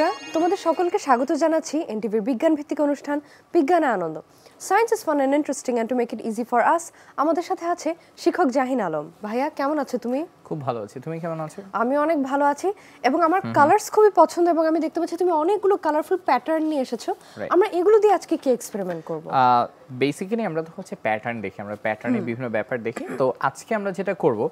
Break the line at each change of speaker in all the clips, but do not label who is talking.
বন্ধুরা তোমাদের সকলকে স্বাগত জানাচ্ছি এনটিভির বিজ্ঞান ভিত্তিক অনুষ্ঠান বিজ্ঞানে আনন্দ। Science is fun and interesting and to make it easy for us. আমাদের সাথে আছে শিক্ষক জাহিন আলম। ভাইয়া কেমন আছো তুমি?
খুব ভালো আছি, তুমি কেমন আছো?
আমি অনেক ভালো আছি এবং আমার কালারস খুবই পছন্দ এবং আমি দেখতে পাচ্ছি তুমি অনেকগুলো কালারফুল প্যাটার্ন নিয়ে এসেছো। আমরা এগুলো দিয়ে আজকে কি এক্সপেরিমেন্ট করব?
বেসিক্যালি আমরা তো হচ্ছে প্যাটার্ন দেখি, আমরা প্যাটার্নের বিভিন্ন ব্যাপার দেখি। তো আজকে আমরা যেটা করব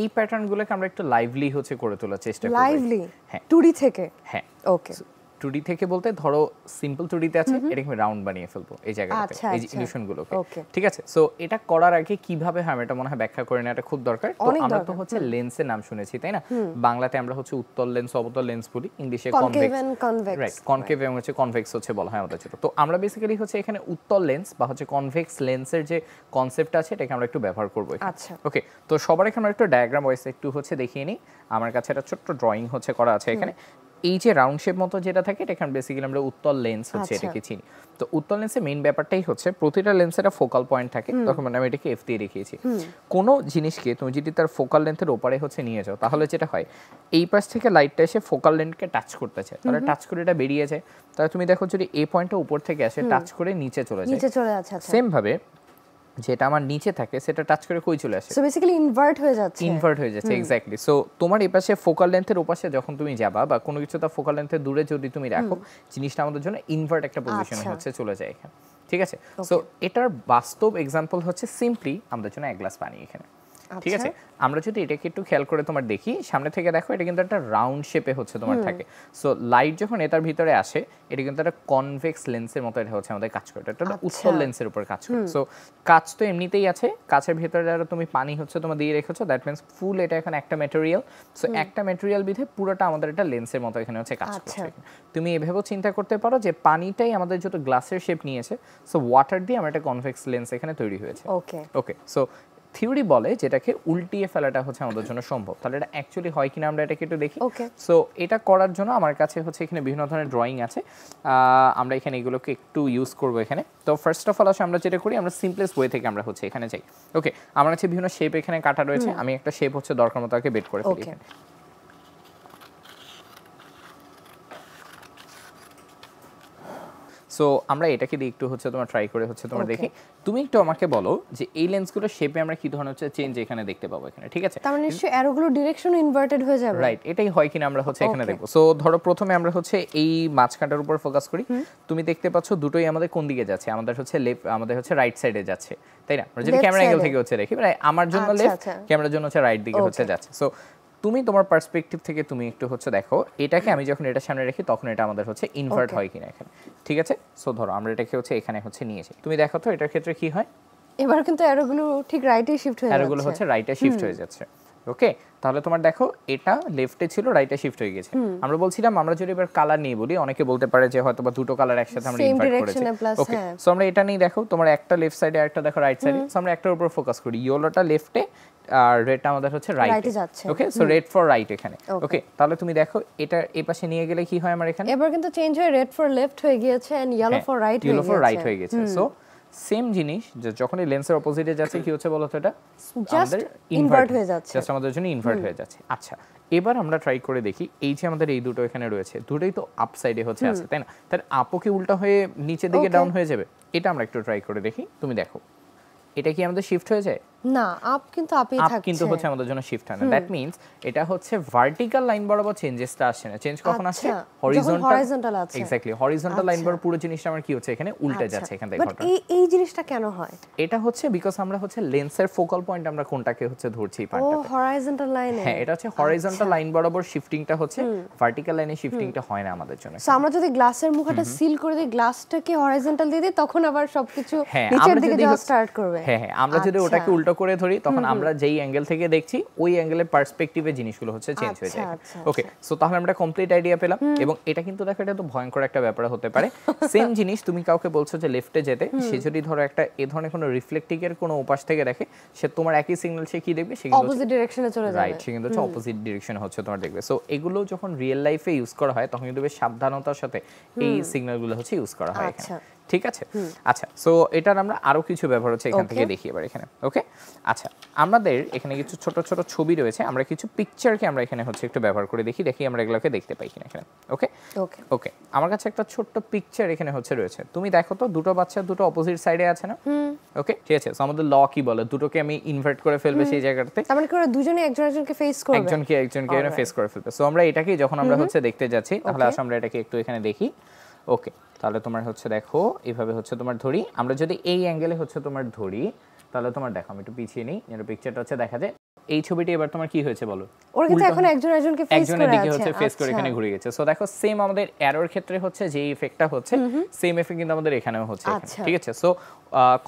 এই প্যাটার্নগুলোকে আমরা একটু লাইভলি হচ্ছে করে তোলার চেষ্টা করব।
লাইভলি? হ্যাঁ, 2D থেকে?
হ্যাঁ।
ওকে।
2D থেকে বলতে ধরো সিম্পল 2D তে আছে, এটাকে আমি রাউন্ড বানিয়ে ফেলবো এই জায়গাটাতে, এই যে ইলিউশনগুলোকে। ঠিক আছে, সো এটা করার আগে কিভাবে হয় এটা মনে হয় ব্যাখ্যা করে নেওয়াটা খুব দরকার। তো আমরা তো হচ্ছে লেন্সের নাম শুনেছি, তাই না? বাংলাতে আমরা হচ্ছে উত্তল লেন্স, অবতল লেন্স বলি, ইংলিশে কনভেক্স। রাইট, কনকেভ এবং হচ্ছে কনভেক্স হচ্ছে বলা হয় আমাদের ছোট। তো আমরা বেসিক্যালি হচ্ছে এখানে উত্তল লেন্স বা হচ্ছে কনভেক্স লেন্সের যে কনসেপ্ট আছে এটাকে আমরা একটু ব্যবহার করব।
আচ্ছা,
ওকে। তো সবার এখানে আমরা একটু ডায়াগ্রাম ওয়াইজ একটু হচ্ছে দেখিয়ে নিই। আমার কাছে একটা ছোট্ট ড্রয়িং হচ্ছে করা আছে এখানে। এই যে রাউন্ড শেপ মতো যেটা থাকে এটা এখানে বেসিক্যালি আমরা উত্তল লেন্স হচ্ছে এটাকে চিনি। তো উত্তল লেন্সের মেইন ব্যাপারটাই হচ্ছে প্রতিটা লেন্সের একটা ফোকাল পয়েন্ট থাকে, তখন মানে আমি এটাকে এফ দিয়ে দেখিয়েছি। কোনো জিনিসকে তুমি যদি তার ফোকাল লেন্থের ওপারে হচ্ছে নিয়ে যাও তাহলে যেটা হয় এই পাশ থেকে লাইটটা এসে ফোকাল লেন্থকে টাচ করতে চায়, তাহলে টাচ করে এটা বেরিয়ে যায়। তাহলে তুমি দেখো যদি এই পয়েন্টটা উপর থেকে আসে টাচ করে নিচে চলে যায়, সেম ভাবে যেটা আমার নিচে থাকে সেটা টাচ করে কই চলে আসে,
সো বেসিক্যালি ইনভার্ট হয়ে যাচ্ছে।
এক্স্যাক্টলি। সো তোমার এই পাশে ফোকাল লেন্থের ওপাশে যখন তুমি যাবা বা কোনো কিছু তার ফোকাল লেন্থের দূরে যদি তুমি রাখো, জিনিসটা আমাদের জন্য ইনভার্ট একটা পজিশনে হচ্ছে চলে যায় এখানে। ঠিক আছে, সো এটার বাস্তব এক্সাম্পল হচ্ছে সিম্পলি আমাদের জন্য এক গ্লাস পানি এখানে। ঠিক আছে, আমরা যদি এটাকে একটু খেয়াল করে তোমার দেখি, সামনে থেকে দেখো এটা কিন্তু একটা রাউন্ড শেপে হচ্ছে তোমার থাকে। সো লাইট যখন এটার ভিতরে আসে এটা কিন্তু একটা কনভেক্স লেন্সের মতো এটা হচ্ছে আমাদের কাজ করে, এটা উত্তল লেন্সের উপর কাজ করে। সো কাজ তো এমনিতেই আছে, কাচের ভিতরে যারা তুমি পানি হচ্ছে তোমার দিয়ে রেখেছো, দ্যাট মিন্স ফুল এটা এখন একটা ম্যাটেরিয়াল। সো একটা ম্যাটেরিয়াল বিধে পুরোটা আমাদের একটা লেন্সের মতো এখানে হচ্ছে কাজ করছে। তুমি এভাবেও চিন্তা করতে পারো যে পানিটাই আমাদের যত গ্লাসের শেপ নিয়েছে, সো ওয়াটার দিয়ে আমার একটা কনভেক্স লেন্স এখানে তৈরি হয়েছে। ওকে, সো থিওরি বলে যেটাকে উল্টিয়ে ফেলাটা হচ্ছে আমাদের জন্য সম্ভব। তাহলে এটা অ্যাকচুয়ালি হয় কিনা আমরা এটাকে একটু দেখি। সো এটা করার জন্য আমার কাছে হচ্ছে এখানে বিভিন্ন ধরনের ড্রয়িং আছে, আমরা এখানে এগুলোকে একটু ইউজ করবো এখানে। তো ফার্স্ট অফ অল আসলে আমরা যেটা করি আমরা সিম্পলেস্ট ওয়ে থেকে আমরা হচ্ছে এখানে যাই। ওকে, আমার কাছে বিভিন্ন শেপ এখানে কাটা রয়েছে, আমি একটা শেপ হচ্ছে দরকার মতো আগে বের করে ফেলি এখানে। সো আমরা এটাকে দিয়ে একটু হচ্ছে তোমার ট্রাই করে হচ্ছে তোমার দেখি। তুমি একটু আমাকে বলো যে এই লেন্সগুলোর শেপে আমরা কি ধরনের হচ্ছে চেঞ্জ এখানে দেখতে পাবো এখানে। ঠিক আছে,
তার মানে নিশ্চয়ই অ্যারোগুলো ডিরেকশন ইনভার্টেড হয়ে যাবে।
রাইট, এটাই হয় কিনা আমরা হচ্ছে এখানে দেখব। সো ধরো প্রথমে আমরা হচ্ছে এই মাঝখানটার উপর ফোকাস করি। তুমি দেখতে পাচ্ছ দুটোই আমাদের কোন দিকে যাচ্ছে, আমাদের হচ্ছে লেফট, আমাদের হচ্ছে রাইট সাইডে যাচ্ছে, তাই না? আমরা যদি ক্যামেরা অ্যাঙ্গেল থেকে হচ্ছে দেখি, মানে আমার জন্য লেফট, ক্যামেরার জন্য হচ্ছে রাইট দিকে হচ্ছে যাচ্ছে। সো তুমি তোমার পার্সপেক্টিভ থেকে তুমি একটু হচ্ছে দেখো এটাকে আমি যখন এটা সামনে রাখি তখন এটা আমাদের হচ্ছে ইনভার্ট হয় কিনা এখানে। ঠিক আছে, সো ধরো আমরা এটাকে হচ্ছে এখানে হচ্ছে নিয়েছি, তুমি দেখো তো এটার ক্ষেত্রে কি হয়।
এবার কিন্তু অ্যারোগুলো ঠিক রাইটে শিফট হয়ে যাচ্ছে,
অ্যারোগুলো হচ্ছে রাইটে শিফট হয়ে যাচ্ছে। ওকে, তাহলে তোমার দেখো এটা লেফটে ছিল, রাইটে শিফট হয়ে গেছে। আমরা বলছিলাম আমরা যদি এবার কালার নিয়ে বলি, অনেকে বলতে পারে যে হয়তো বা দুটো কালার একসাথে আমরা ইনভার্ট করেছি। ওকে, সো আমরা এটা নিয়ে দেখো তোমার একটা লেফট সাইডে একটা দেখো রাইট সাইডে। সো আমরা একটার উপর ফোকাস করি, ইয়েলোটা লেফটে আর রেডটা আমাদের হচ্ছে রাইটে যাচ্ছে। ওকে, সো রেড ফর রাইট এখানে। ওকে, তাহলে তুমি দেখো এটা এই পাশে নিয়ে গেলে কি হয় আমার এখানে।
এবার কিন্তু চেঞ্জ হয়ে রেড ফর লেফট হয়ে গিয়েছে এন্ড ইয়েলো ফর রাইট হয়ে গেছে।
সো সেম জিনিস যখন এই লেন্সের অপোজিটে যাচ্ছে কি হচ্ছে বলো তো, এটা
জাস্ট ইনভার্ট হয়ে যাচ্ছে,
জাস্ট আমাদের জন্য ইনভার্ট হয়ে যাচ্ছে। আচ্ছা, এবার আমরা ট্রাই করে দেখি এই যে আমাদের এই দুটো এখানে রয়েছে, দুটোই তো আপ সাইডে হচ্ছে আছে, তাই না? তাহলে আপও কি উল্টা হয়ে নিচের দিকে ডাউন হয়ে যাবে? এটা আমরা একটু ট্রাই করে দেখি। তুমি দেখো এটা কি আমাদের শিফট হয়ে যায়?
না, আপ কিন্তু আপই থাকছে,
আপ কিন্তু হচ্ছে আমাদের জন্য শিফট হয় না। দ্যাট মিন্স এটা হচ্ছে ভার্টিক্যাল লাইন বরাবর চেঞ্জেসটা আসে না। চেঞ্জ কখন আসে?
হরিজন্টাল আছে।
এক্স্যাক্টলি, হরিজন্টাল লাইন বরাবর পুরো জিনিসটা আমার কি হচ্ছে এখানে উল্টে যাচ্ছে এখান থেকে ঘটনা।
বাট এই জিনিসটা কেন হয়?
এটা হচ্ছে বিকজ আমরা হচ্ছে লেন্সের ফোকাল পয়েন্ট আমরা কোনটাকে হচ্ছে ধরছি এই পার্টটাতে।
ও হরাইজন্টাল লাইনে।
হ্যাঁ, এটা হচ্ছে হরাইজন্টাল লাইন বরাবর শিফটিংটা হচ্ছে, ভার্টিক্যাল লাইনে শিফটিংটা হয় না আমাদের জন্য।
সো আমরা যদি গ্লাসের মুখটা সিল করে দিই, গ্লাসটাকে হরাইজন্টাল দিয়ে দিই, তখন আবার সবকিছু নিচের দিকে যাওয়া স্টার্ট করবে।
হ্যাঁ, আমরা যদি ওটাকে উল্টো করে ধরি তখন আমরা যেই অ্যাঙ্গেল থেকে দেখছি ওই অ্যাঙ্গেলের পার্সপেক্টিভে জিনিসগুলো হচ্ছে চেঞ্জ হয়ে যায়। ওকে, সো তাহলে আমরা কমপ্লিট আইডিয়া পেলাম। এবং এটা কিন্তু দেখো এটা তো ভয়ঙ্কর একটা ব্যাপার হতে পারে। সেম জিনিস তুমি কাউকে বলছো যে লেফটে যেতে, সে যদি ধরো একটা এই ধরনের কোনো রিফ্লেক্টিং এর কোনো উপাস থেকে দেখে, সে তোমার একই সিগন্যাল সে কি দেখবে, সে কিন্তু
অপোজিট ডিরেকশনে চলে যাবে।
রাইট, সে কিন্তু হচ্ছে অপোজিট ডিরেকশনে হচ্ছে তোমার দেখবে। সো এগুলো যখন রিয়েল লাইফে ইউজ করা হয় তখন কিন্তু বেশ সাবধানতার সাথে এই সিগন্যালগুলো হচ্ছে ইউজ করা হয় এখানে। ঠিক আছে। আচ্ছা, সো এটার আমরা আরো কিছু ব্যবহার হচ্ছে এখান থেকে দেখি এবার এখানে। ওকে, আচ্ছা আমাদের এখানে কিছু ছোট ছোট ছবি রয়েছে, আমরা কিছু পিকচারকে আমরা এখানে হচ্ছে একটু ব্যবহার করে দেখি আমরা এগুলোকে দেখতে পাই কিনা এখানে। ওকে
ওকে
ওকে, আমার কাছে একটা ছোট্ট পিকচার এখানে হচ্ছে রয়েছে, তুমি দেখো তো দুটো বাচ্চা দুটো অপোজিট সাইডে আছে না? ওকে, ঠিক আছে। সো আমাদের ল কি বলে, দুটোকে আমি ইনভার্ট করে ফেলবে সেই জায়গাটাতে,
তার মানে কি ওরা দুজনে একজন একজনকে ফেস করবে,
একজনকে ফেস করে ফেলবে। সো আমরা এটাকে যখন আমরা হচ্ছে দেখতে যাচ্ছি, তাহলে আসলে আমরা এটাকে একটু এখানে দেখি। ওকে, তাহলে তোমার হচ্ছে দেখো এইভাবে হচ্ছে তোমার ধরি, আমরা যদি এই অ্যাঙ্গেলে হচ্ছে তোমার ধরি, তাহলে তোমার দেখো আমি একটু পিছিয়ে নিই যেন পিকচারটা হচ্ছে দেখা যায়। এই ছবিটি এবার তোমার কি হয়েছে বলো,
ওরা কিন্তু এখন একজন একজনকে ফেস করে আছে,
একজনের দিকে হচ্ছে ফেস করে এখানে ঘুরে গেছে। সো দেখো সেম আমাদের এরর ক্ষেত্রে হচ্ছে যে ইফেক্টটা হচ্ছে, সেম ইফেক্ট কিন্তু আমাদের এখানেও হচ্ছে এখানে, ঠিক আছে। সো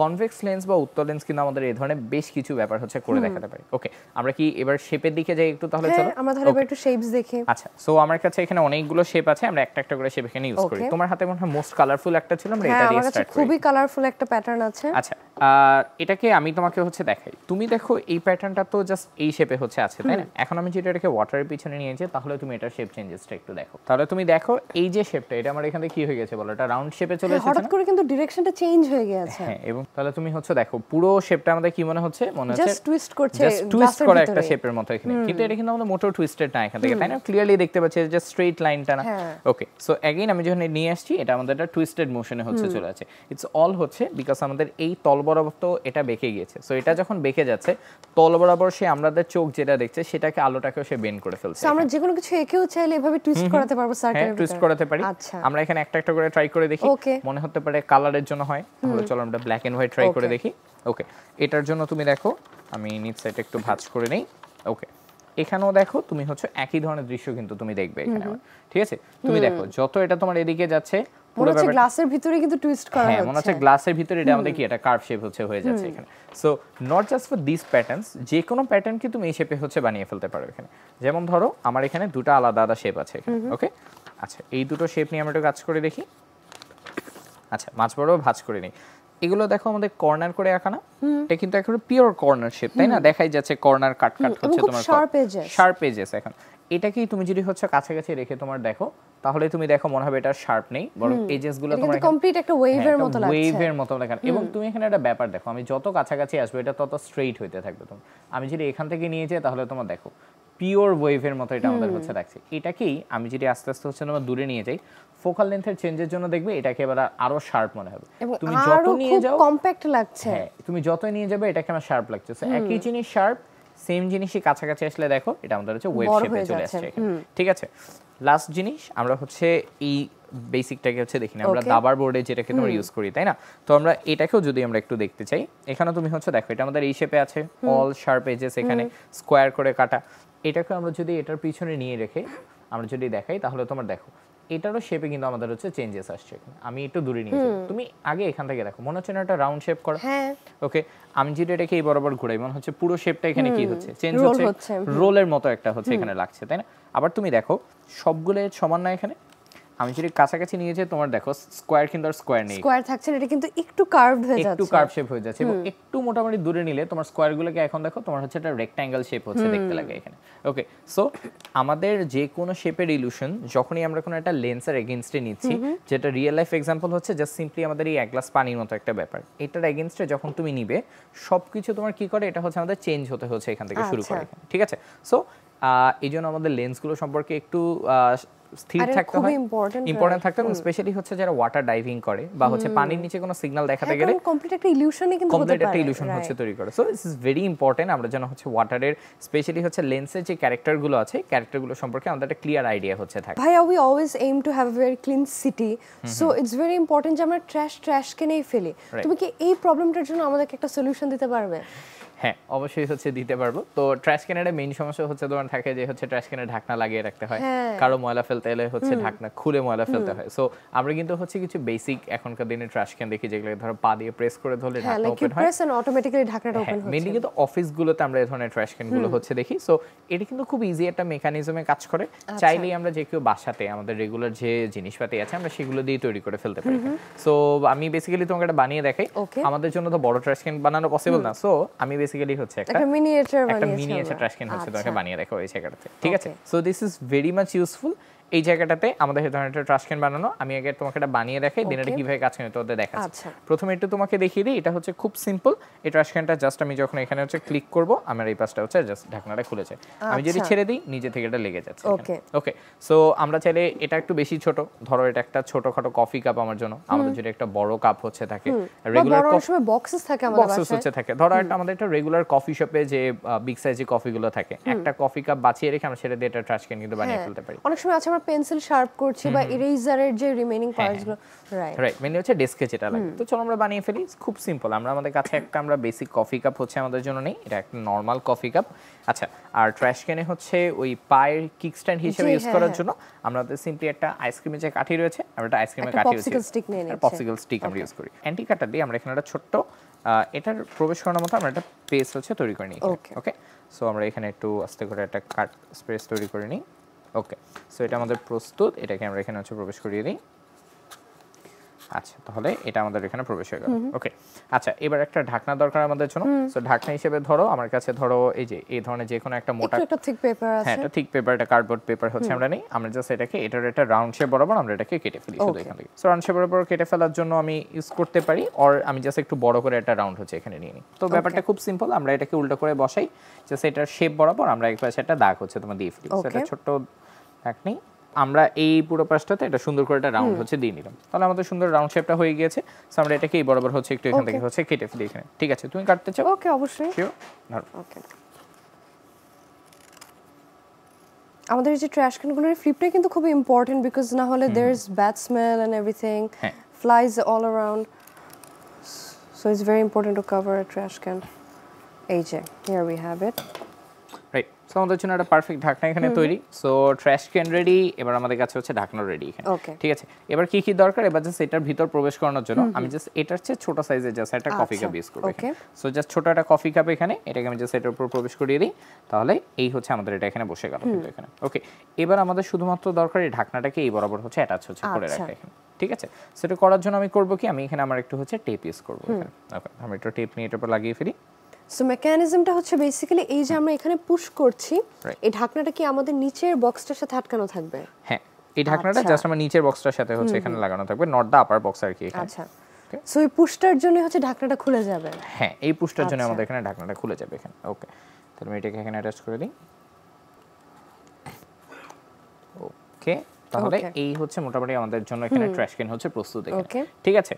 কনভেক্স লেন্স বা উত্তল লেন্স কিন্তু আমাদের এই ধরনের বেশ কিছু ব্যাপার হচ্ছে করে দেখাতে পারে। ওকে, আমরা কি এবার শেপের দিকে যাই একটু, তাহলে চলো
আমরা তাহলে এবার একটু শেপস দেখি।
আচ্ছা, সো আমার কাছে এখানে অনেকগুলো শেপ আছে, আমরা একটা একটা করে শেপ এখানে ইউজ করি। তোমার হাতে মনে হয় মোস্ট কালারফুল একটা ছিল, আমরা এটা দিয়ে স্টার্ট করি।
খুবই কালারফুল একটা প্যাটার্ন আছে।
আচ্ছা, এটাকে আমি তোমাকে হচ্ছে দেখাই, তুমি দেখো এই প্যাটার্নটা তো জাস্ট এই শেপে হচ্ছে আছে, তাই না? এখন আমি যেটা এটাকে ওয়াটারের পিছনে নিয়েছি, তাহলে তুমি এটা শেপ চেঞ্জেসটা একটু দেখো। তাহলে তুমি দেখো এই যে শেপটা, এটা আমার এখানে কি হয়ে গেছে বলো, এটা রাউন্ড শেপে চলে এসেছে
হঠাৎ করে কিন্তু ডিরেকশনটা চেঞ্জ হয়ে গেছে।
হ্যাঁ, এবং তাহলে তুমি হচ্ছে দেখো পুরো শেপটা আমাদের কি মনে হচ্ছে
জাস্ট টুইস্ট করছে,
জাস্ট টুইস্ট করা একটা শেপের মতো এখানে, কিন্তু এটা কিন্তু আমাদের মোটর টুইস্টেড না এখান থেকে, তাই না? ক্লিয়ারলি দেখতে পাচ্ছি যে স্ট্রেট লাইনটা না। ওকে, সো अगेन আমি যখন নিয়ে আসছি, এটা আমাদের একটা টুইস্টেড মোশনে হচ্ছে চলে আছে। ইটস অল হচ্ছে বিকজ আমাদের এই তল বরাবর তো এটা বেঁকে গিয়েছে। সো এটা যখন বেঁকে যাচ্ছে, তল বরাবর সে আমাদের চোখ যেটা দেখছে সেটাকে আলোটাকেও সে বেন্ড করে ফেলছে।
আমরা যে কোনো কিছু একেও চাইলে এভাবে টুইস্ট করাতে পারবো, সার্কেল
টুইস্ট করাতে পারি। আমরা এখানে একটা একটা করে ট্রাই করে দেখি, মনে হতে পারে কালারের জন্য হয়, তাহলে চলো আমরা ব্ল্যাক এন্ড হোয়াইট ট্রাই করে দেখি। ওকে, এটার জন্য তুমি দেখো আমি নিচ সাইডে একটু ভাঁজ করে নেই। ওকে, এখানেও দেখো তুমি হচ্ছে একই ধরনের দৃশ্য কিন্তু তুমি দেখবে এখানে, ঠিক আছে? তুমি দেখো যত এটা তোমার এদিকে যাচ্ছে,
পুরো ব্যাপারটা গ্লাসের ভিতরে কিন্তু টুইস্ট করা হচ্ছে।
হ্যাঁ, মনে হচ্ছে গ্লাসের ভিতরে এটা আমাদের কি একটা কার্ভ শেপ হচ্ছে হয়ে যাচ্ছে এখানে। So not just for this patterns, যে কোনো প্যাটার্ন কি তুমি এই শেপে হচ্ছে বানিয়ে ফেলতে পারো এখানে। যেমন ধরো আমার এখানে দুটো আলাদা আলাদা শেপ আছে এখানে। ওকে, আচ্ছা এই দুটো শেপ নিয়ে আমরা একটু কাজ করে দেখি। আচ্ছা, মাছ বড় ভাঁজ করে নিই। এগুলো দেখো আমাদের কর্নার করে আঁকা না, এটা কিন্তু একেবারে পিওর কর্নার শেপ, তাই না? দেখাই যাচ্ছে কর্নার কাট হচ্ছে তোমার শার্প এজেস। এখন এটাকেই তুমি যদি হচ্ছে কাছাকাছি রেখে তোমার দেখো, তাহলে তুমি দেখো মনে হবে এটা শার্প নেই, বরং এজেস গুলো তোমার
কমপ্লিট একটা ওয়েভের মতো লাগছে,
ওয়েভের মতো দেখা। এবং তুমি এখানে একটা ব্যাপার দেখো, আমি যত কাছাকাছি আসবে এটা তত স্ট্রেইট হইতে থাকবে। তুমি আমি যদি এখান থেকে নিয়ে যাই, তাহলে তোমার দেখো পিওর ওয়েভের মতো এটা আমাদের হচ্ছে লাগছে। এটাকেই আমি যদি আস্তে আস্তে হচ্ছে তোমার দূরে নিয়ে যাই, ফোকাল লেন্থের চেঞ্জের জন্য দেখবে এটাকে এবার আরো শার্প মনে হবে।
তুমি যত নিয়ে যাও কম্প্যাক্ট লাগছে,
হ্যাঁ তুমি যত নিয়ে যাবে এটাকে আমার শার্প লাগছে। একই জিনিস শার্প, সেম জিনিসই কাছাকাছি আসলে দেখো এটা আমাদের হচ্ছে ওয়েভ শেপে চলে আসছে এখানে, ঠিক আছে? লাস্ট জিনিস আমরা হচ্ছে এই বেসিকটাকে হচ্ছে দেখি না, আমরা দাবার বোর্ডে যেটাকে আমরা ইউজ করি, তাই না? তো আমরা এটাকেও যদি আমরা একটু দেখতে চাই, এখানে তুমি হচ্ছে দেখো এটা আমাদের এই শেপে আছে, অল শার্প এজেস এখানে স্কোয়ার করে কাটা। এটাকে আমরা যদি এটার পিছনে নিয়ে রেখে আমরা যদি দেখাই, তাহলে তোমার দেখো এটারও শেপে কিন্তু আমাদের হচ্ছে চেঞ্জেস আসছে। আমি একটু দূরে নিয়ে যাই, তুমি আগে এখান থেকে দেখো মনে হচ্ছে না একটা রাউন্ড শেপ করা। ওকে, আমি যদি এটাকে এই বরাবর ঘুরাই, মনে হচ্ছে পুরো শেপটা এখানে কি হচ্ছে, চেঞ্জ হচ্ছে, রোলের মতো একটা হচ্ছে এখানে লাগছে, তাই না? আবার তুমি দেখো সবগুলো সমান না এখানে, আমি যদি কাছাকাছি নিয়ে যাই, তোমার দেখো স্কোয়ার কিন্তু আর স্কোয়ার নেই,
স্কোয়ার থাকছে না, এটা কিন্তু একটু কার্ভড হয়ে যাচ্ছে,
একটু কার্ভ শেপ হয়ে যাচ্ছে। এবং একটু মোটামুটি দূরে নিলে তোমার স্কোয়ারগুলোকে এখন দেখো তোমার হচ্ছে একটা রেক্ট্যাঙ্গেল শেপ হচ্ছে দেখতে লাগে এখানে। ওকে, সো আমাদের যে কোনো শেপের ইলুশন যখনই আমরা কোনো একটা লেন্সের এগেইনস্টে নিচ্ছি, যেটা রিয়েল লাইফ এক্সাম্পল হচ্ছে জাস্ট সিম্পলি আমাদের এই এক গ্লাস পানির মতো একটা ব্যাপার, এটার এগেইনস্টে যখন তুমি নিবে সবকিছু তোমার কি করে, এটা হচ্ছে আমাদের চেঞ্জ হতে হচ্ছে এখান থেকে শুরু করে, ঠিক আছে? সো এই জন্য আমাদের লেন্সগুলো সম্পর্কে একটু স্থির থাকতে হয়, ইম্পর্টেন্ট থাকতে হয়। স্পেশালি হচ্ছে যারা ওয়াটার ডাইভিং করে বা হচ্ছে পানির নিচে কোনো সিগন্যাল দেখাতে গেলে
কমপ্লিট একটা ইলিউশনই কিন্তু হতে পারে,
কমপ্লিট একটা ইলিউশন হচ্ছে তৈরি করে। So this is very important, আমরা যেন হচ্ছে ওয়াটারের স্পেশালি হচ্ছে লেন্সের যে ক্যারেক্টারগুলো আছে, ক্যারেক্টারগুলো সম্পর্কে আমাদের একটা ক্লিয়ার আইডিয়া হচ্ছে থাকে।
ভাইয়া, we always aim to have a very clean city, so it's very important যে আমরা ট্র্যাশকে নেই ফেলি। তুমি কি এই প্রবলেমটার জন্য আমাদেরকে একটা সলিউশন দিতে পারবে?
হ্যাঁ, অবশ্যই হচ্ছে দিতে পারবো। তো ট্র্যাশ ক্যানের মেইন সমস্যা হচ্ছে তোমার থাকে যে হচ্ছে ট্র্যাশ ক্যানের ঢাকনা লাগিয়ে রাখতে হয়, কারো ময়লা ফেলতে এলে হচ্ছে ঢাকনা খুলে ময়লা ফেলতে হয়। সো আমরা কিন্তু হচ্ছে কিছু বেসিক এখনকার দিনে ট্র্যাশ ক্যান দেখি যেগুলো ধরো পা দিয়ে প্রেস করে ধরলে ঢাকনা ওপেন হয়,
প্রেস এন্ড অটোমেটিক্যালি ঢাকনাটা ওপেন হচ্ছে।
মেইনলি কিন্তু অফিসগুলোতে আমরা এই ধরনের ট্র্যাশ ক্যানগুলো হচ্ছে দেখি। সো এটা কিন্তু খুব ইজি একটা মেকানিজমে কাজ করে, চাইলেই আমরা যে কেউ বাসাতে আমাদের রেগুলার যে জিনিসপাতি আছে আমরা সেগুলো দিয়ে তৈরি করে ফেলতে পারি। সো আমি বেসিক্যালি তোমাকে একটা বানিয়ে দেখাই, আমাদের জন্য তো বড় ট্র্যাশ ক্যান বানানো পসিবল না, সো আমি বেসিক্যালি হচ্ছে একটা মিনিয়েচার ট্র্যাশ ক্যান হচ্ছে তোমাকে বানিয়ে দেখাবো এই জায়গাটাতে, ঠিক আছে? So this is very much useful এই জায়গাটাতে আমাদের এই ধরনের একটা ট্রাশ ক্যান বানানো, আমি আগে তোমাকে এটা বানিয়ে দেখাই, দেন এটা
Okay.
কিভাবে কাজ করে তোদের দেখাচ্ছি।
আচ্ছা।
প্রথমে একটু তোমাকে দেখিয়ে দিই, এটা হচ্ছে খুব সিম্পল। এই ট্রাশ ক্যানটা জাস্ট আমি যখন এখানে হচ্ছে ক্লিক করব, আমার এই পাশটা হচ্ছে জাস্ট ঢাকনাটা খুলে যায়। আমি যদি
আচ্ছা।
ছেড়ে দিই নিজে থেকে এটা লেগে যাচ্ছে।
Okay.
ওকে, সো আমরা চাইলে এটা একটু বেশি ছোট, ধরো এটা একটা ছোটখাটো কফি কাপ আমার জন্য, আমাদের যদি একটা বড় কাপ হচ্ছে থাকে
বা
রেগুলার
বড় অনেক সময় বক্সেস থাকে আমাদের
বক্সেস
বাসায়।
হচ্ছে থাকে, ধরো একটা আমাদের একটা রেগুলার কফি শপে যে বিগ সাইজের কফিগুলো থাকে, একটা কফি কাপ বাঁচিয়ে রেখে আমরা সেটা দিয়ে একটা ট্রাশ ক্যান কিন্তু বানিয়ে
হ্যাঁ,
ফেলতে পারি।
অনেক সময় আছে আমরা পেন্সিল শার্প করছি বা ইরেজারের যে রিমেইনিং পার্টস গুলো, রাইট।
রাইট, মেনলি হচ্ছে ডেস্কে যেটা লাগে। তো চলো আমরা বানিয়ে ফেলি, খুব সিম্পল। আমাদের কাছে একটা আমরা বেসিক কফি কাপ হচ্ছে আমাদের জন্য নেই, এটা একটা নরমাল কফি কাপ। আচ্ছা, আর ট্র্যাশ ক্যানে হচ্ছে ওই পায়ের কিক স্ট্যান্ড হিসেবে
জি,
ইউজ
হ্যাঁ,
করার
হ্যাঁ।
জন্য আমাদের সিম্পলি একটা আইসক্রিমের যে কাঠি রয়েছে, আমরা একটা আইসক্রিমের
একটা
কাঠি
popsicle stick নিয়ে নিচ্ছি।
পপসিকল স্টিক আমরা ইউজ করি। অ্যান্টি কাটার দিয়ে আমরা এখানে একটা ছোট্ট এটার প্রবেশ করানোর মতো আমরা একটা পেস্ট হচ্ছে তৈরি করে নিই।
Okay.
ওকে, সো আমরা এখানে একটু আস্তে করে একটা কাট স্পেস তৈরি করে নিই। ওকে, সো এটা আমাদের প্রস্তুত, এটাকে আমরা এখানে হচ্ছে প্রবেশ করিয়ে দিই। আচ্ছা, তাহলে এটা আমাদের এখানে প্রবেশ হয়ে গেল। ওকে, আচ্ছা, এবার একটা ঢাকনা দরকার আমাদের জন্য। সো ঢাকনা হিসেবে ধরো আমার কাছে ধরো এই যে এই ধরনের যে কোনো একটা মোটা,
একটু একটা থিক পেপার
হ্যাঁ,
আছে।
এটা ঠিক পেপার, এটা কার্ডবোর্ড পেপার হচ্ছে আমরা নেই, আমরা জাস্ট এটাকে এটার একটা রাউন্ড শেপ বরাবর আমরা এটাকে কেটে ফেলি শুধু
Okay.
এখান থেকে। সো রাউন্ড শেপ বরাবর কেটে ফেলার জন্য আমি ইউজ করতে পারি, অর আমি জাস্ট একটু বড় করে একটা রাউন্ড হচ্ছে এখানে নিয়ে নিই। তো ব্যাপারটা খুব সিম্পল, আমরা এটাকে উল্টো করে বসাই, জাস্ট এটার শেপ বরাবর আমরা এক পাশে একটা দাগ হচ্ছে তোমার দিয়ে ফেলি। সো এটা
Okay.
ছোট্ট দাগ নেই, আমরা এই পুরো পাশটাতে এটা সুন্দর করে একটা রাউন্ড হচ্ছে দিয়ে নিলাম, তাহলে আমাদের সুন্দর রাউন্ড শেপটা হয়ে গিয়েছে। সো আমরা এটাকে এই বরাবর হচ্ছে একটু এখান থেকে হচ্ছে কেটে ফেলি এখানে। ঠিক আছে, তুমি কাটতে চাও?
ওকে, অবশ্যই।
শিওর, ধরো।
ওকে, আমাদের এই যে ট্র্যাশ ক্যানগুলোর ফ্লিপটা কিন্তু খুব ইম্পর্টেন্ট, বিকজ না হলে there is bad smell and everything,
হ্যাঁ।
Flies all around, so it's very important to cover a trash can. এই যে here we have it.
Right, so আমাদের জন্য একটা পারফেক্ট ঢাকনা এখানে তৈরি। সো ট্র্যাশ ক্যান রেডি, এবার আমাদের কাছে হচ্ছে ঢাকনা রেডি এখানে।
Okay.
ঠিক আছে, এবার কি কি দরকার, এবার জাস্ট এটার ভিতর প্রবেশ করানোর জন্য আমি জাস্ট এটার চেয়ে ছোট সাইজের জাস্ট একটা কফি
আচ্ছা,
কাপ ইউজ করব
okay.
সো জাস্ট ছোট একটা কফি কাপ এখানে, এটাকে আমি জাস্ট এটার উপর প্রবেশ করিয়ে দিই, তাহলে এই হচ্ছে আমাদের এটা এখানে বসে গেল কিন্তু এখানে। ওকে, এবার আমাদের শুধুমাত্র দরকার এই ঢাকনাটাকে এই বরাবর হচ্ছে অ্যাটাচ হচ্ছে করে
আচ্ছা।
রাখা এখানে। ঠিক আছে, সেটা করার জন্য আমি করব কি, আমি এখানে আমার একটু হচ্ছে টেপ ইউজ করব এখানে। ওকে, আমি একটু টেপ নিয়ে এটার উপর লাগিয়ে ফেলি।
সো মেকানিজমটা হচ্ছে বেসিক্যালি এই যে আমরা এখানে পুশ করছি,
Right.
এই ঢাকনাটা কি আমাদের নিচের বক্সটার সাথে আটকানো থাকবে?
হ্যাঁ, এই ঢাকনাটা
আচ্ছা।
জাস্ট আমার নিচের বক্সটার সাথে হচ্ছে এখানে লাগানো থাকবে, নট দা আপার বক্স আর কি এখানে।
আচ্ছা, সো এই পুশটার জন্য হচ্ছে ঢাকনাটা খুলে যাবে।
হ্যাঁ, এই পুশটার জন্য
আচ্ছা।
আমাদের এখানে ঢাকনাটা খুলে যাবে এখানে। ওকে, তাহলে আমি এটাকে এখানে অ্যাটাচ করে দিই। ওকে, তাহলে
Okay.
এই হচ্ছে মোটামুটি আমাদের জন্য এখানে ট্র্যাশ ক্যান হচ্ছে প্রস্তুত এখানে।
Okay.
ঠিক আছে,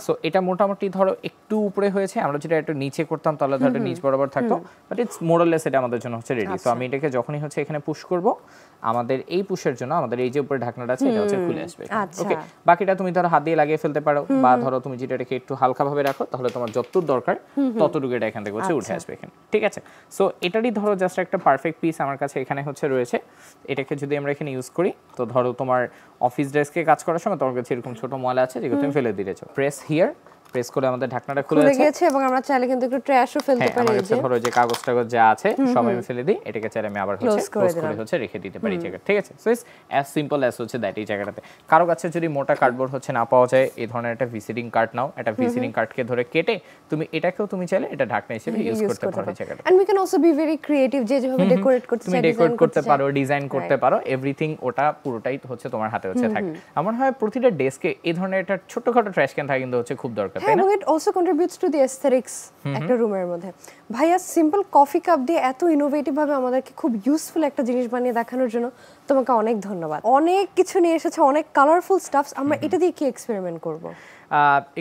সো এটা মোটামুটি ধরো একটু উপরে হয়েছে, আমরা যেটা একটু নিচে করতাম তাহলে ধরো এটা নিচ বরাবর থাকতো, বাট ইটস মোরলেস এটা আমাদের জন্য হচ্ছে রেডি। সো
আচ্ছা।
আমি এটাকে যখনই হচ্ছে এখানে পুশ করব, আমাদের এই পুশের জন্য আমাদের এই যে উপরে ঢাকনাটা আছে এটা হচ্ছে খুলে আসবে।
আচ্ছা।
ওকে, বাকিটা তুমি ধরো হাত দিয়ে লাগিয়ে ফেলতে পারো, বা ধরো তুমি যেটা এটাকে একটু হালকা ভাবে রাখো, তাহলে তোমার যতটুকু দরকার ততটুকু এটা এখান থেকে হচ্ছে উঠে আসবে এখানে। ঠিক আছে, সো এটারই ধরো জাস্ট একটা পারফেক্ট পিস আমার কাছে এখানে হচ্ছে রয়েছে। এটাকে যদি আমরা এখানে ইউজ করি, তো ধরো তোমার অফিস ডেস্কে কাজ করার সময় তোমার কাছে এরকম ছোট ময়লা আছে যেগুলো তুমি ফেলে দিয়েছো, প্রেস হিয়ার, প্রেস করে আমাদের ঢাকনাটা খুলে
খুলে
আছে।
গিয়েছে এবং আমরা চাইলে কিন্তু একটু ট্র্যাশও ফেলতে
হ্যাঁ,
পারি।
আমার
এই
কাছে
যে
ধরো যে কাগজ টাগজ যা আছে সব আমি ফেলে দিই, এটাকে চাইলে আমি আবার হচ্ছে
Close করে
ক্লোজ করে
দিলাম।
হচ্ছে রেখে দিতে পারি জায়গা। ঠিক আছে, so it's as simple as হচ্ছে দ্যাট। এই জায়গাটাতে কারো কাছে যদি মোটা কার্ডবোর্ড হচ্ছে না পাওয়া যায়, এই ধরনের একটা ভিজিটিং কার্ড নাও, একটা ভিজিটিং কার্ডকে ধরে কেটে তুমি এটাকেও তুমি চাইলে এটা ঢাকনা হিসেবে ইউজ করতে পারো এই জায়গাটা।
And we can also be very creative, যে যেভাবে ডেকোরেট করতে
তুমি
চাই,
ডেকোরেট
ডিজাইন
করতে
চাই।
পারো, ডিজাইন করতে পারো, এভরিথিং ওটা পুরোটাই হচ্ছে তোমার হাতে হচ্ছে থাকে। আমার হয় প্রতিটা ডেস্কে এই ধরনের একটা ছোটখাটো ট্র্যাশ ক্যান থাকে কিন্তু হচ্ছে খুব দরকার,
হ্যাঁ,
তাই না?
এবং it also contributes to the aesthetics একটা রুমের মধ্যে। ভাইয়া, সিম্পল কফি কাপ দিয়ে এত ইনোভেটিভ ভাবে আমাদেরকে খুব ইউজফুল একটা জিনিস বানিয়ে দেখানোর জন্য তোমাকে অনেক ধন্যবাদ। অনেক কিছু নিয়ে এসেছে, অনেক কালারফুল স্টাফস। আমরা এটা দিয়ে কি এক্সপেরিমেন্ট করব?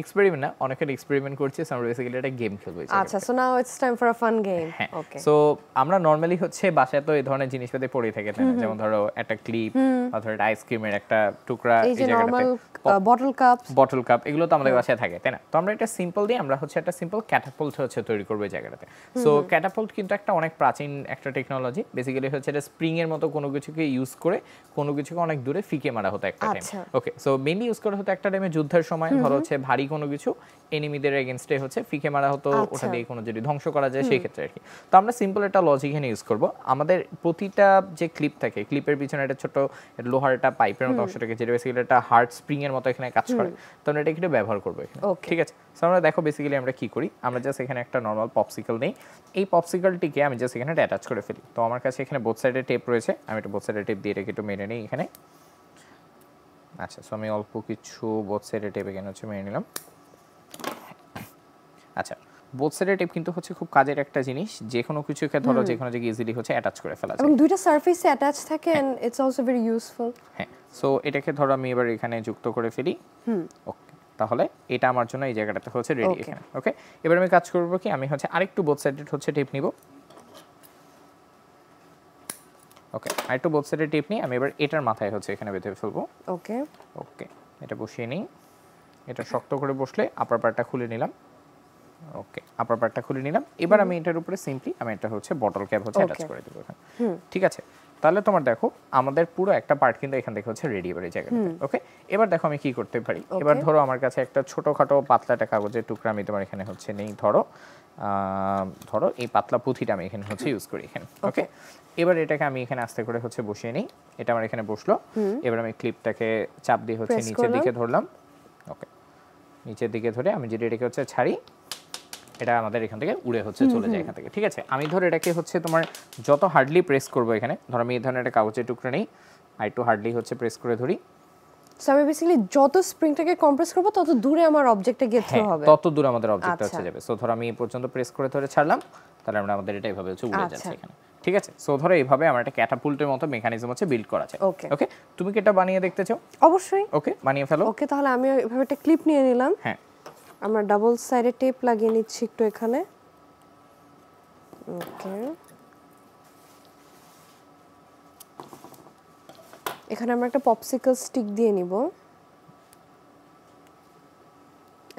এক্সপেরিমেন্ট না, অনেকের এক্সপেরিমেন্ট করছি, আমরা বেসিক্যালি একটা গেম খেলবো এই
আচ্ছা, so now it's time for a fun game.
হ্যাঁ,
ওকে,
সো আমরা নরমালি হচ্ছে বাসায় তো এই ধরনের জিনিসপাতি পড়ে থাকে, তাই না? যেমন ধরো একটা ক্লিপ, বা ধরো একটা আইসক্রিমের একটা টুকরা,
এই
এই
যে
জায়গাটাতে
normal bottle cup,
bottle cup, এগুলো তো আমাদের বাসায় থাকে, তাই না? তো আমরা একটা সিম্পল দিয়ে আমরা হচ্ছে একটা সিম্পল ক্যাটাপল্ট হচ্ছে তৈরি করবো এই জায়গাটাতে। সো ক্যাটাপল্ট কিন্তু একটা অনেক প্রাচীন একটা টেকনোলজি, বেসিক্যালি হচ্ছে এটা স্প্রিং এর মতো কোনো কিছুকে ইউজ করে কোনো কিছুকে অনেক দূরে ফিকে মারা হতো একটা টাইম।
আচ্ছা।
ওকে, সো মেইনলি ইউজ করা হতো একটা টাইমে যুদ্ধের সময়, ধরো হচ্ছে ভারী কোনো কিছু এনিমিদের এগেইনস্টে হচ্ছে ফিকে মারা হতো,
আচ্ছা।
ওটা দিয়ে কোনো যদি ধ্বংস করা যায় সেই ক্ষেত্রে আর কি। তো আমরা সিম্পল একটা লজিক এখানে ইউজ করব। আমাদের প্রতিটা যে ক্লিপ থাকে, ক্লিপের পিছনে একটা ছোট লোহার একটা পাইপের মতো অংশ থাকে, যেটা বেসিক্যালি একটা হার্ড স্প্রিং এর মতো এখানে কাজ করে, তো আমরা এটা একটু ব্যবহার করবো এখানে।
Okay.
ঠিক আছে, সো আমরা দেখো বেসিক্যালি আমরা কি করি, আমরা জাস্ট এখানে একটা নরমাল পপসিকল নেই, এই পপসিকলটিকে আমি জাস্ট এখানে অ্যাটাচ করে ফেলি। তো আমার কাছে এখানে বোথ সাইডে টেপ রয়েছে, আমি একটু বোথ সাইডে টেপ দিয়ে এটাকে একটু মেরে নিই এখানে। আচ্ছা সো আমি অল্প কিছু বোথ সাইডে টেপ এখানে হচ্ছে মেরে নিলাম। আচ্ছা বোথ সাইডে টেপ কিন্তু হচ্ছে খুব কাজের একটা জিনিস, যে কোনো কিছুকে ধরো যে কোনো জায়গায় ইজিলি হচ্ছে অ্যাটাচ করে ফেলা যায়
এবং দুইটা সারফেসে অ্যাটাচ থাকে and it's also very useful.
হ্যাঁ সো এটাকে ধরো আমি এবার এখানে যুক্ত করে ফেলি। ওকে তাহলে এটা আমার জন্য এই জায়গাটাতে হচ্ছে রেডি এখানে। ওকে এবার আমি কাজ করব কি, আমি হচ্ছে আরেকটু বোথ সাইডে হচ্ছে টেপ নিব। ওকে আরেকটু বোথ সাইডে টেপ নিই, আমি এবার এটার মাথায় হচ্ছে এখানে বেঁধে ফেলবো।
ওকে
ওকে এটা বসিয়ে নিই, এটা শক্ত করে বসলে আপার পার্টটা খুলে নিলাম। ওকে আপার পার্টটা খুলে নিলাম। এবার আমি এটার উপরে সিম্পলি আমি এটা হচ্ছে বটল ক্যাপ হচ্ছে অ্যাটাচ করে দেবো এখানে। ঠিক আছে তাহলে তোমার দেখো আমাদের পুরো একটা পার্ট কিন্তু এখান থেকে হচ্ছে রেডি এবার এই জায়গাটাতে। ওকে এবার দেখো আমি কি করতে পারি, এবার ধরো আমার কাছে একটা ছোটখাটো পাতলা একটা কাগজের টুকরা আমি তোমার এখানে হচ্ছে নেই, ধরো এই পাতলা পুঁথিটা আমি এখানে হচ্ছে ইউজ করি এখানে। ওকে এবার এটাকে আমি এখানে আস্তে করে হচ্ছে বসিয়ে নিই, এটা আমার এখানে বসলো। এবার আমি ক্লিপটাকে চাপ দিয়ে হচ্ছে নিচের দিকে ধরলাম। ওকে নিচের দিকে ধরে আমি যদি এটাকে হচ্ছে ছাড়ি, এটা আমাদের এখান থেকে উড়ে হচ্ছে চলে যায় এখান থেকে। ঠিক আছে আমি ধরো এটাকে হচ্ছে তোমার যত হার্ডলি প্রেস করবো এখানে, ধরো আমি এই ধরনের একটা কাগজের টুকরো নেই, আর একটু হার্ডলি হচ্ছে প্রেস করে ধরি।
সো আমি বেসিক্যালি যত স্প্রিংটাকে কম্প্রেস করব তত দূরে আমার অবজেক্টটা গেট থ্রু হবে,
তত দূর আমাদের অবজেক্টটা হচ্ছে যাবে। সো ধরো আমি এই পর্যন্ত প্রেস করে ধরে ছাড়লাম, তাহলে আমরা আমাদের এটা এইভাবে হচ্ছে উড়ে যাচ্ছে এখানে। ঠিক আছে সো ধরো এইভাবে আমরা একটা ক্যাটাপুল্টের মতো মেকানিজম হচ্ছে বিল্ড করা যায়। ওকে তুমি কি এটা বানিয়ে দেখতে চাও?
অবশ্যই।
ওকে বানিয়ে ফেলো।
ওকে তাহলে আমি এভাবে একটা ক্লিপ নিয়ে নিলাম।
হ্যাঁ
আমরা ডাবল সাইডে টেপ লাগিয়ে নিচ্ছি একটু এখানে। ওকে এখানে আমরা একটা পপসিকল স্টিক দিয়ে নিব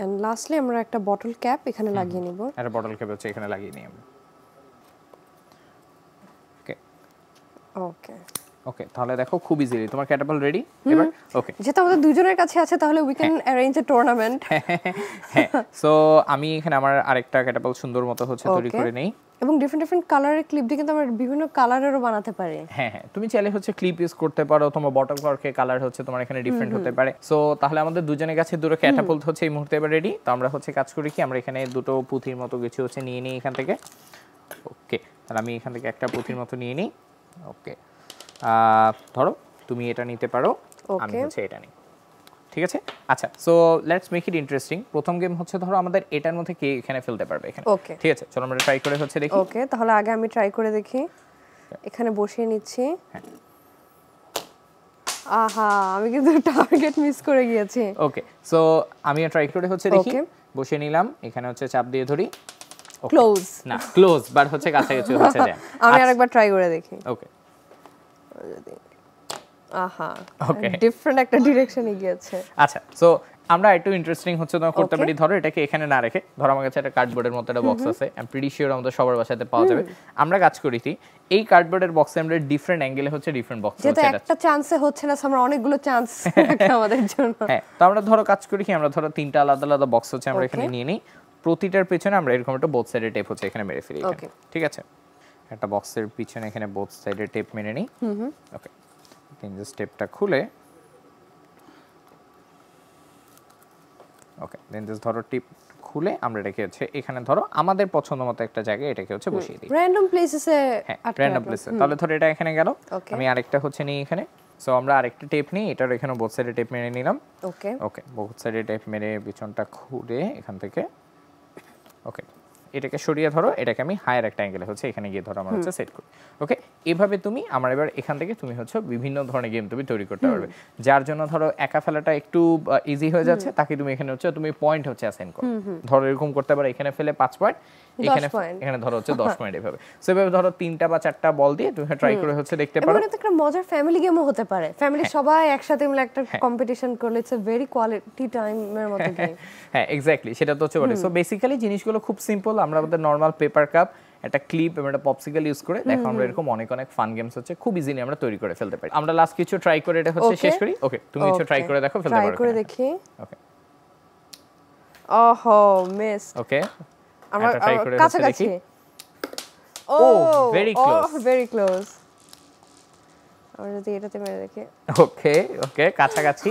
এন্ড লাস্টলি আমরা একটা বটল ক্যাপ এখানে লাগিয়ে নিব।
একটা বটল ক্যাপ হচ্ছে এখানে লাগিয়ে নিই আমরা। ওকে
ওকে
ওকে তাহলে দেখো খুব ইজিলি তোমার ক্যাটাপাল্ট রেডি এবার। ওকে
যেটা আমাদের দুজনের কাছে আছে তাহলে we can arrange a tournament.
হ্যাঁ সো আমি এখানে আমার আরেকটা ক্যাটাপাল্ট সুন্দর মতো হচ্ছে তৈরি করে নেই,
এবং ডিফারেন্ট ডিফারেন্ট কালারের ক্লিপ দিয়ে কিন্তু আমরা বিভিন্ন কালারেরও বানাতে পারি।
হ্যাঁ হ্যাঁ তুমি চাইলে হচ্ছে ক্লিপ ইউজ করতে পারো, তোমার বটল কর্কে কালার হচ্ছে তোমার এখানে ডিফারেন্ট হতে পারে। সো তাহলে আমাদের দুজনের কাছে দুটো ক্যাটাপাল্ট হচ্ছে এই মুহূর্তে এবার রেডি। তো আমরা হচ্ছে কাজ করি কি, আমরা এখানে দুটো পুঁথির মতো কিছু হচ্ছে নিয়ে নিই এখান থেকে। ওকে তাহলে আমি এখান থেকে একটা পুঁথির মতো নিয়ে নিই। ওকে ধরো তুমি এটা নিতে পারো, আমি হচ্ছে এটা নিই। ঠিক আছে আচ্ছা so let's make it interesting. প্রথম গেম হচ্ছে ধরো আমাদের এটার মধ্যে কে এখানে ফেলতে পারবে এখানে।
ওকে
ঠিক আছে চলো আমরা ট্রাই করে হচ্ছে দেখি।
ওকে তাহলে আগে আমি ট্রাই করে দেখি, এখানে বসিয়ে নিচ্ছি। আহা আমি কিন্তু টার্গেট মিস করে গিয়েছি।
ওকে সো আমি ট্রাই করে হচ্ছে দেখি, বসিয়ে নিলাম এখানে হচ্ছে চাপ দিয়ে ধরি।
ক্লোজ
না ক্লোজ বাট হচ্ছে কাছাকাছি হচ্ছে যায়।
আমি আরেকবার ট্রাই করে দেখি।
ওকে
আহা ওকে ডিফারেন্ট একটা ডিরেকশনে গিয়েছে।
আচ্ছা সো আমরা একটু ইন্টারেস্টিং হচ্ছে তো করতে পারি, ধরো এটাকে এখানে না রেখে, ধরো আমার কাছে একটা কার্ডবোর্ডের মতো একটা বক্স আছে, আই এম প্রিটি শিওর আমাদের সবার বাসাতে পাওয়া যাবে। আমরা কাজ করি কি এই কার্ডবোর্ডের বক্সে আমরা ডিফারেন্ট অ্যাঙ্গেলে হচ্ছে ডিফারেন্ট বক্স
যেটা একটা চান্সে হচ্ছে না, আমরা অনেকগুলো চান্স রাখি আমাদের জন্য।
হ্যাঁ তো আমরা ধরো কাজ করি কি, আমরা ধরো তিনটা আলাদা আলাদা বক্স হচ্ছে আমরা এখানে নিয়ে নিই, প্রতিটার পেছনে আমরা এরকম একটা বোথ সাইডে টেপ হচ্ছে এখানে মেরে ফেলি। ঠিক আছে একটা বক্সের পিছনে এখানে বোথ সাইডে টেপ মেরে নিই। ওকে দেন জাস্ট টেপটা খুলে, ওকে দেন জাস্ট ধরো টিপ খুলে আমরা এটাকে হচ্ছে এখানে ধরো আমাদের পছন্দ মতো একটা জায়গায় এটাকে হচ্ছে বসিয়ে দিই
র‍্যান্ডম প্লেসেসে।
র‍্যান্ডম প্লেসে। তাহলে ধরো এটা এখানে গেল, আমি আরেকটা হচ্ছে নিই এখানে। সো আমরা আরেকটা টেপ নিই, এটার এখানে বোথ সাইডে টেপ মেরে নিলাম।
ওকে
ওকে বোথ সাইডে টেপ মেরে পিছনটা খুলে এখান থেকে ওকে এটাকে সরিয়ে ধরো, এটাকে আমি হায়ার একটা অ্যাঙ্গেলে হচ্ছে এখানে গিয়ে ধরো আমরা হচ্ছে সেট করি। ওকে এভাবে তুমি আমার এবার এখান থেকে তুমি হচ্ছে বিভিন্ন ধরনের গেম তুমি তৈরি করতে পারবে, যার জন্য ধরো একা ফেলাটা একটু ইজি হয়ে যাচ্ছে, তাকে তুমি এখানে হচ্ছে তুমি পয়েন্ট হচ্ছে অ্যাসাইন করো। ধরো এরকম করতে পারো, এখানে ফেলে 5 পয়েন্ট, এখানে ধরো হচ্ছে 10 পয়েন্ট, এভাবে সেভাবে ধরো 3টা বা 4টা বল দিয়ে তুমি ট্রাই করে হচ্ছে দেখতে পারো।
এটা একটা মজার ফ্যামিলি গেমও হতে পারে, ফ্যামিলি সবাই একসাথে মিলে একটা কম্পিটিশন করলে ইটস আ ভেরি কোয়ালিটি টাইমের মতো গেম।
হ্যাঁ এক্স্যাক্টলি সেটা তো হচ্ছে বলে। সো বেসিক্যালি জিনিসগুলো খুব সিম্পল, আমরা আমাদের নরমাল পেপার কাপ, একটা ক্লিপ এবং একটা পপসিকল ইউজ করে দেখো আমরা এরকম অনেক অনেক ফান গেমস হচ্ছে খুব ইজিলি আমরা তৈরি করে ফেলতে পারি। আমরা লাস্ট কিছু ট্রাই করে এটা হচ্ছে শেষ করি। ওকে তুমি কিছু ট্রাই করে দেখো, ফেলতে পারো।
ট্রাই করে দেখি।
ওকে
ওহো মিস।
ওকে
আমরা
ট্রাই করে দেখি।
ও
ভেরি ক্লোজ,
ভেরি ক্লোজ। আমরা যদি এটাতে মেরে দেখি।
ওকে ওকে কাছাকাছি।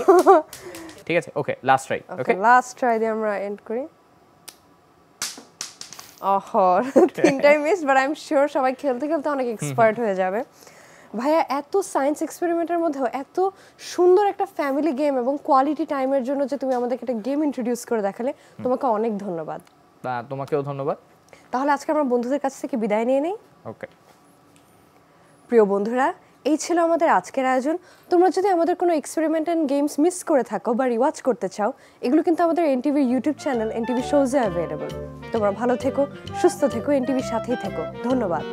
ঠিক আছে okay last try. Okay
last try দিয়ে আমরা এন্ড করি। ওহো তিনটাই miss, but I am sure সবাই খেলতে খেলতে অনেক এক্সপার্ট হয়ে যাবে। ভাইয়া এত সায়েন্স এক্সপেরিমেন্টের মধ্যেও এত সুন্দর একটা ফ্যামিলি গেম এবং কোয়ালিটি টাইমের জন্য যে তুমি আমাদেরকে একটা গেম ইন্ট্রোডিউস করে দেখালে, তোমাকে অনেক ধন্যবাদ।
তোমাকেও ধন্যবাদ।
তাহলে আজকে আমরা বন্ধুদের কাছ থেকে বিদায় নিয়ে নেই।
ওকে,
প্রিয় বন্ধুরা, এই ছিল আমাদের আজকের আয়োজন। তোমরা যদি আমাদের কোনো এক্সপেরিমেন্ট অ্যান্ড গেমস মিস করে থাকো বা রিওয়াচ করতে চাও, এগুলো কিন্তু আমাদের এনটিভির ইউটিউব চ্যানেল এনটিভি শোজে অ্যাভেলেবল। তোমরা ভালো থেকো, সুস্থ থেকো, এনটিভির সাথেই থেকো। ধন্যবাদ।